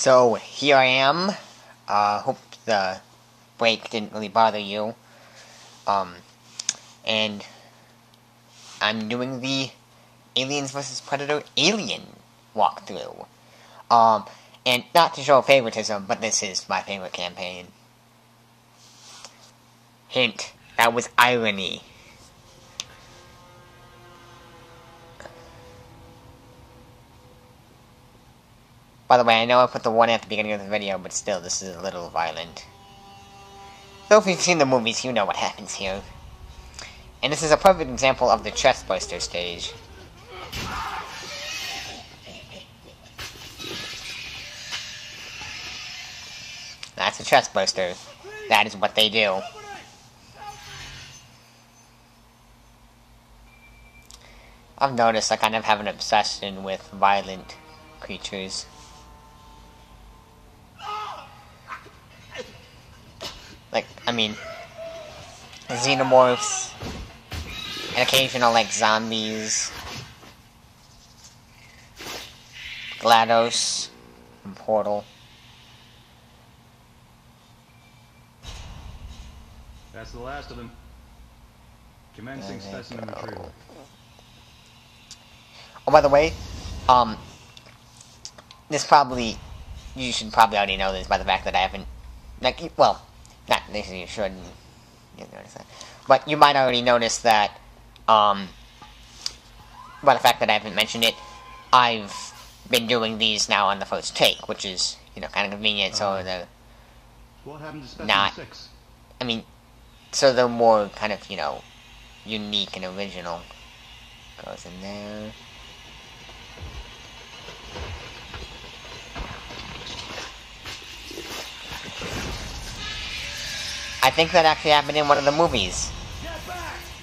So here I am. Hope the break didn't really bother you. And I'm doing the Aliens vs. Predator Alien walkthrough. And not to show favoritism, but this is my favorite campaign. Hint, that was irony. By the way, I know I put the warning at the beginning of the video, but still, this is a little violent. So if you've seen the movies, you know what happens here. And this is a perfect example of the chestburster stage. That's a chestburster. That is what they do. I've noticed I kind of have an obsession with violent creatures. Like, I mean, xenomorphs, and occasional, like, zombies, GLaDOS from Portal. That's the last of them. Commencing specimen retrieval. Oh, by the way, you should probably already know this by the fact that I haven't, like, well, not necessarily you shouldn't, notice that, but you might already notice that, by the fact that I haven't mentioned it, I've been doing these now on the first take, which is, kind of convenient, so they're What happened to specimen not, 6? I mean, so they're more kind of, unique and original. Goes in there. I think that actually happened in one of the movies.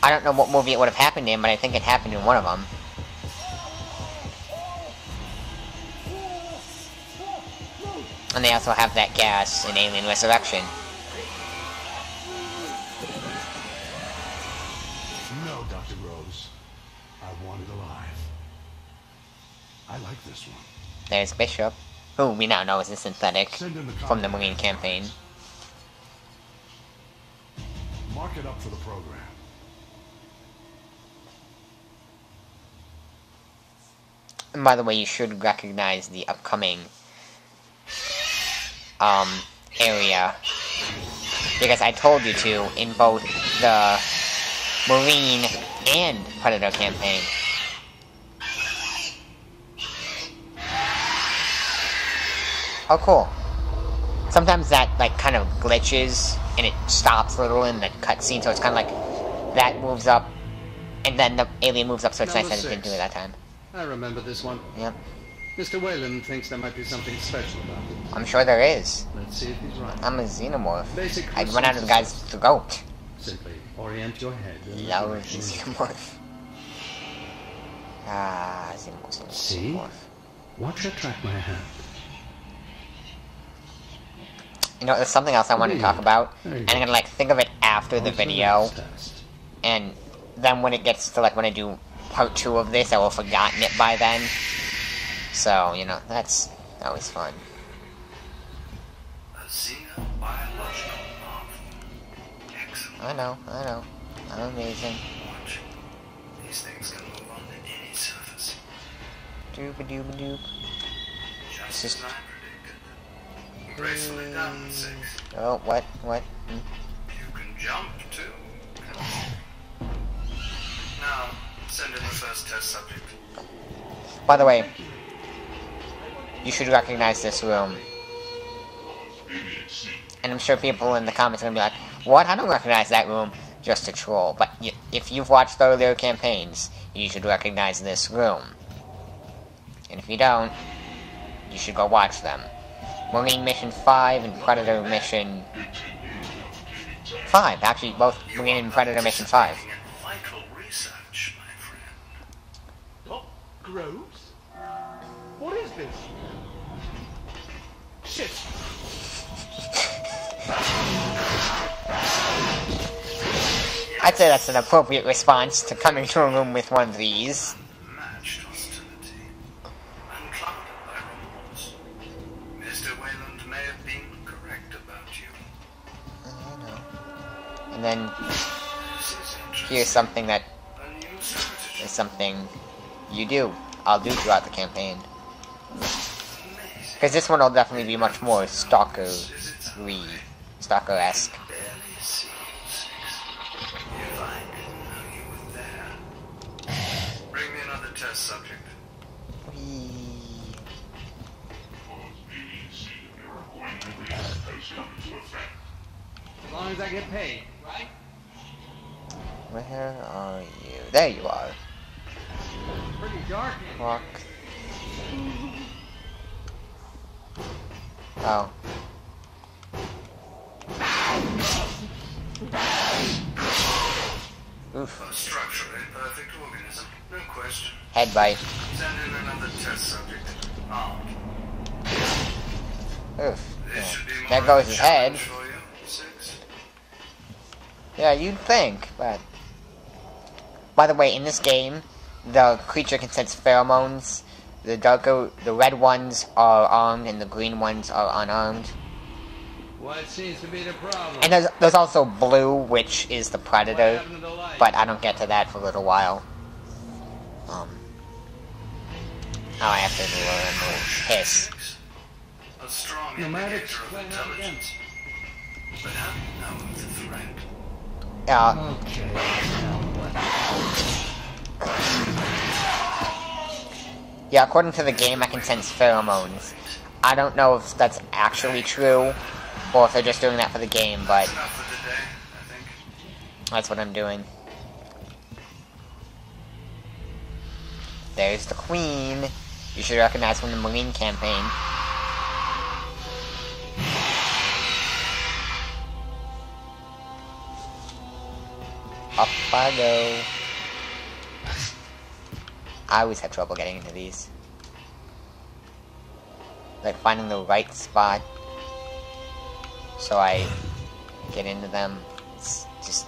I don't know what movie it would have happened in, but I think it happened in one of them. And they also have that gas in Alien Resurrection. No, Dr. Rose. I want it alive. I like this one. There's Bishop, who we now know is a synthetic from the Marine campaign. Mark it up for the program. And by the way, you should recognize the upcoming area, because I told you to in both the Marine and Predator campaign. Oh, cool. Sometimes that, like, kind of glitches, and it stops a little in the cutscene, so it's kind of like that moves up, and then the alien moves up, so it's nice that it didn't do it that time. I remember this one. Yep. Mr. Whalen thinks there might be something special about it. I'm sure there is. Let's see if he's right. I'm a xenomorph. Basic I'd run out of the guy's throat. Simply orient your head. Love xenomorph. Ah, xenomorph. See? Watch her track my hand. There's something else I wanted to talk about, and I'm gonna, think of it after the video, and then when it gets to, when I do part 2 of this, I will have forgotten it by then. So, that's always fun. I know. I'm amazing. These things can move on to any surface. Doop-a-doop-a-doop. Just as I predicted. Gracefully done, 6. Oh, what? You can jump, too. Now, send in the first test subject. By the way, you should recognize this room. And I'm sure people in the comments are going to be like, what? I don't recognize that room. Just a troll. But if you've watched the earlier campaigns, you should recognize this room. And if you don't, you should go watch them. Marine Mission 5 and Predator Mission 5. Actually, both Marine and Predator Mission 5. Vital research, my friend. Oh, Groves? What is this? Shit! I'd say that's an appropriate response to coming to a room with one of these. Matched hostility. Unclouded by remorse. Mr. And then This is here's something that a new strategy. is something you do. I'll do throughout the campaign. Amazing. Because this one will definitely be much more Stalker-y, Is it Stalker-esque. barely see you, Six? If I didn't know you were there. Bring me another test subject. As long as I get paid, right? Where are you? There you are. Pretty dark in here. Walk. Oh. Oof. A structurally perfect organism, no question. Head bite. Send in another test subject. Armed. Oof. This Yeah. should be more There of goes a his head. challenge for you, Six. Yeah, you'd think, but... By the way, in this game, the creature can sense pheromones. The red ones are armed and the green ones are unarmed. What seems to be the problem? And there's also blue, which is the What predator, happened to the light? but I don't get to that for a little while. I have to learn the hiss. Six. A strong Pneumatics, indicator of play that again. intelligence. But how do you know of the threat? Okay, Yeah, according to the game, I can sense pheromones. I don't know if that's actually true, or if they're just doing that for the game, but That's enough for today, I think. that's what I'm doing. There's the Queen. You should recognize from the Marine campaign. Up I go. I always have trouble getting into these. Like finding the right spot so I get into them. It's just...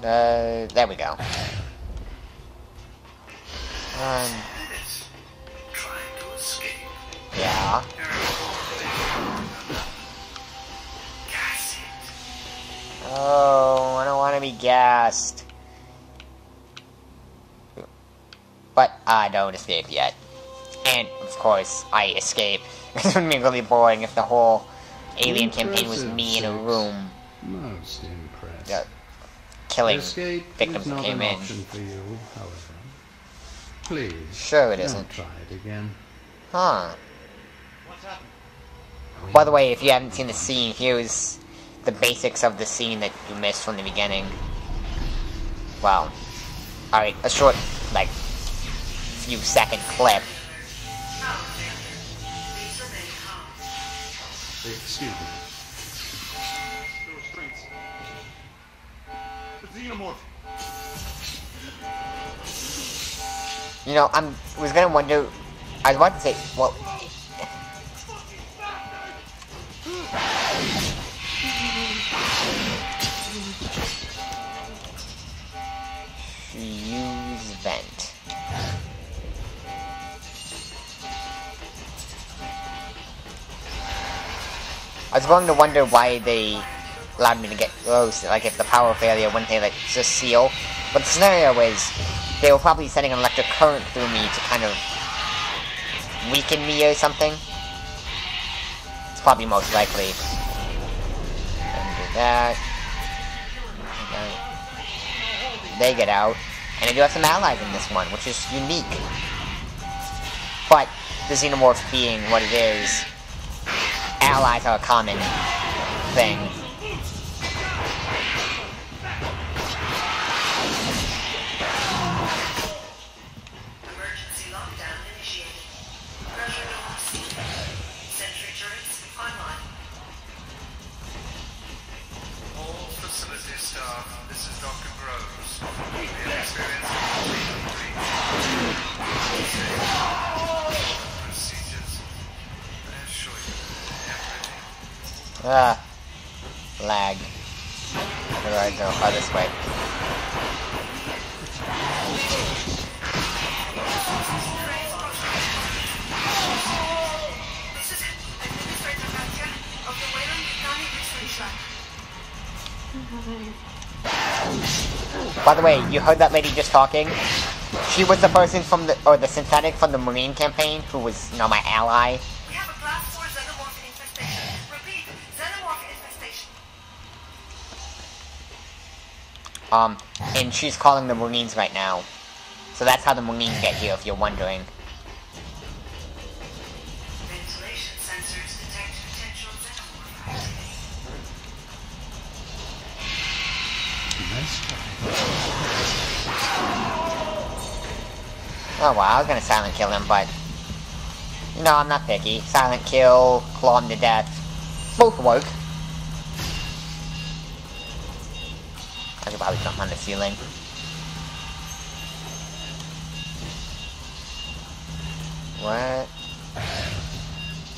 there we go. It's trying to escape. Yeah. Gas it. Oh, I don't want to be gassed. But I don't escape yet. And, of course, I escape. It would be really boring if the whole Alien campaign was me in a room Most impressed. killing Escape victims is who not came an in. option for you, however. Please, Sure it don't isn't. try it again. Huh. What's happened? By the way, if you haven't seen the scene, here's the basics of the scene that you missed from the beginning. Well, alright, a short, like, few second clip. Excuse me. The restraints. The xenomorph. You know, was gonna wonder, I was about to say, well... Fuse vent. I was going to wonder why they allowed me to get close, like if the power failure, wouldn't they like just seal? But the scenario is, they were probably sending an electric current through me to kind of weaken me or something. It's probably most likely. And do that. Okay. They get out. And I do have some allies in this one, which is unique. But, the Xenomorph being what it is, allies are a common thing. Emergency lockdown initiated. Pressure loss. Sentry turrets online. All facility staff, this is Dr. Groves. We have experienced procedures. I assure you, everything. Lag. Where do I go? Oh, this way. This is Administrator Garcia of the Whale By the way, you heard that lady just talking? She was the person from the synthetic from the Marine campaign who was, you know, my ally. We have a class 4 xenomorph infestation. Repeat, xenomorph infestation. And she's calling the Marines right now. So that's how the Marines get here, if you're wondering. Ventilation sensors detect potential xenomorph activity. Nice try. Oh wow, I was gonna silent kill him, but... You know, I'm not picky. Silent kill, claw him to death. Both work. I could probably jump on the ceiling. What?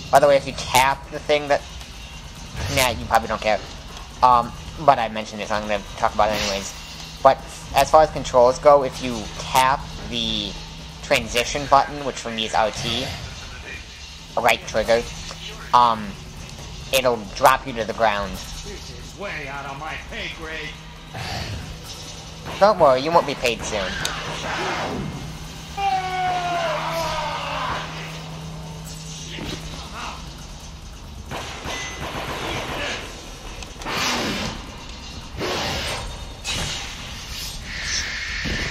By the way, if you tap the thing that... Nah, you probably don't care. But I mentioned this, I'm gonna talk about it anyways. But, as far as controls go, if you tap the transition button, which for me is RT, right trigger, it'll drop you to the ground. This is way out of my pay grade. Don't worry, you won't be paid soon.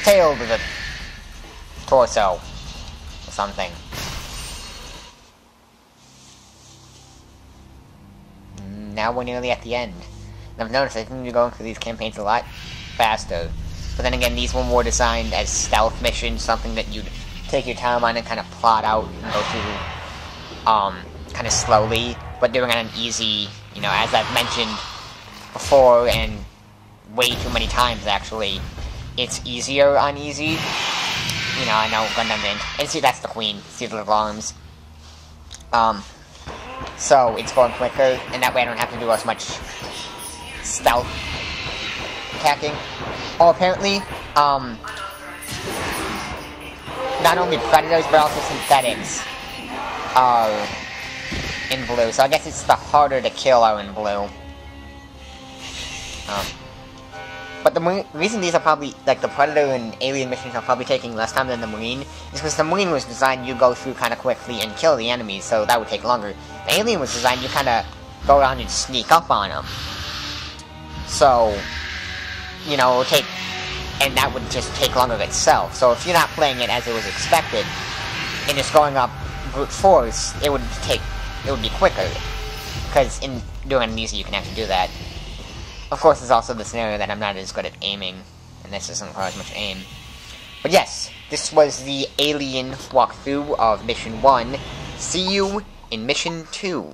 Tail to the torso, or something. Now we're nearly at the end. And I've noticed I think you're going through these campaigns a lot faster. But then again, these were more designed as stealth missions, something that you'd take your time on and kind of plot out and go through, kind of slowly, but doing it on an easy, you know, as I've mentioned before, and way too many times, actually, it's easier on easy. You know, I know, Gundam Mint. And see, that's the Queen. See the little arms. So, it's going quicker, and that way I don't have to do as much stealth attacking. Oh, apparently, not only Predators, but also Synthetics are in blue. So I guess it's the harder to kill are in blue. But the reason these are probably, like, the Predator and Alien missions are probably taking less time than the Marine is because the Marine was designed you go through kind of quickly and kill the enemies, so that would take longer. The Alien was designed you kind of go around and sneak up on them. So, you know, it would take, and that would just take longer itself. So if you're not playing it as it was expected, and just going up brute force, it would be quicker. Because in doing an easy, you can actually do that. Of course, there's also the scenario that I'm not as good at aiming, and this doesn't require as much aim. But yes, this was the Alien walkthrough of Mission 1. See you in Mission 2.